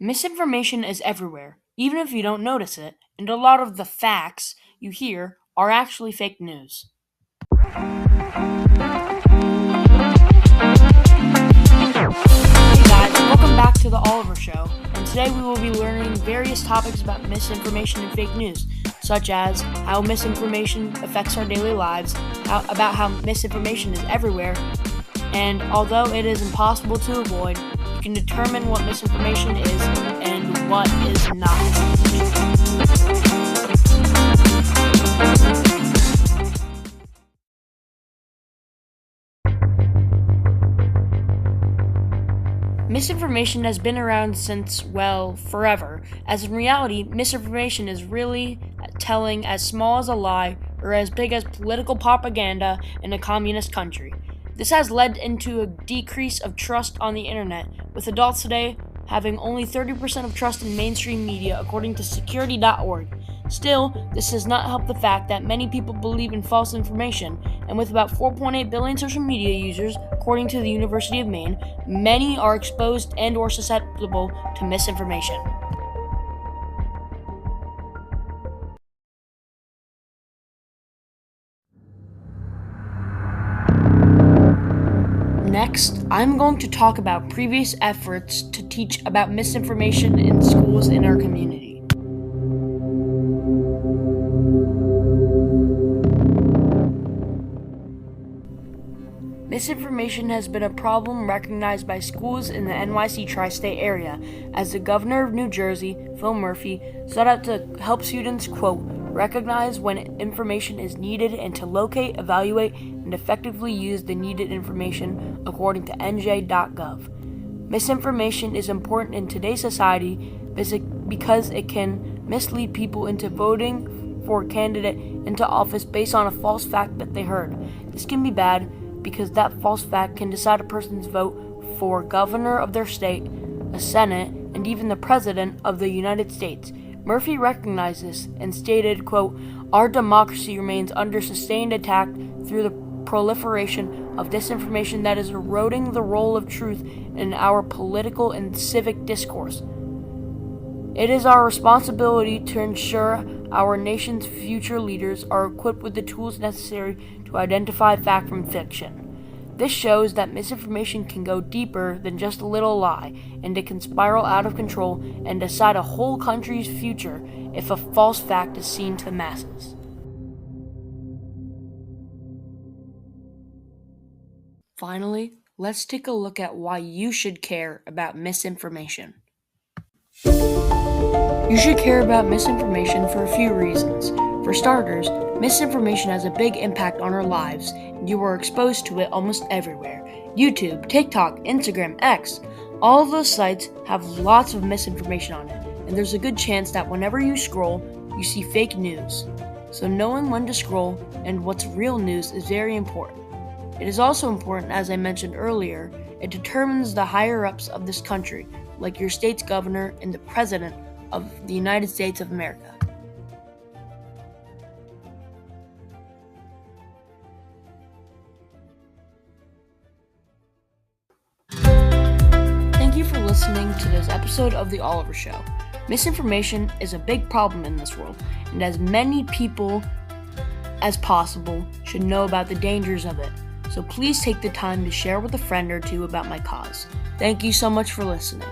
Misinformation is everywhere, even if you don't notice it, and a lot of the facts you hear are actually fake news. Hey guys, welcome back to the Oliver Show, and today we will be learning various topics about misinformation and fake news, such as how misinformation affects our daily lives, about how misinformation is everywhere, and although it is impossible to avoid, you can determine what misinformation is and what is not misinformation. Misinformation has been around since, forever, as in reality, misinformation is really telling as small as a lie or as big as political propaganda in a communist country. This has led into a decrease of trust on the internet, with adults today having only 30% of trust in mainstream media, according to security.org. Still, this does not help the fact that many people believe in false information, and with about 4.8 billion social media users, according to the University of Maine, many are exposed and or susceptible to misinformation. Next, I'm going to talk about previous efforts to teach about misinformation in schools in our community. Misinformation has been a problem recognized by schools in the NYC tri-state area, as the governor of New Jersey, Phil Murphy, set out to help students, quote, recognize when information is needed and to locate, evaluate, and effectively use the needed information, according to nj.gov. Misinformation is important in today's society because it can mislead people into voting for a candidate into office based on a false fact that they heard. This can be bad because that false fact can decide a person's vote for governor of their state, a senate, and even the president of the United States. Murphy recognized this and stated, quote, our democracy remains under sustained attack through the proliferation of disinformation that is eroding the role of truth in our political and civic discourse. It is our responsibility to ensure our nation's future leaders are equipped with the tools necessary to identify fact from fiction. This shows that misinformation can go deeper than just a little lie, and it can spiral out of control and decide a whole country's future if a false fact is seen to the masses. Finally, let's take a look at why you should care about misinformation. You should care about misinformation for a few reasons. For starters, misinformation has a big impact on our lives, and you are exposed to it almost everywhere. YouTube, TikTok, Instagram, X, all of those sites have lots of misinformation on it, and there's a good chance that whenever you scroll, you see fake news. So knowing when to scroll and what's real news is very important. It is also important, as I mentioned earlier, it determines the higher-ups of this country, like your state's governor and the president of the United States of America. Thank you for listening to this episode of The Oliver Show. Misinformation is a big problem in this world, and as many people as possible should know about the dangers of it. So please take the time to share with a friend or two about my cause. Thank you so much for listening.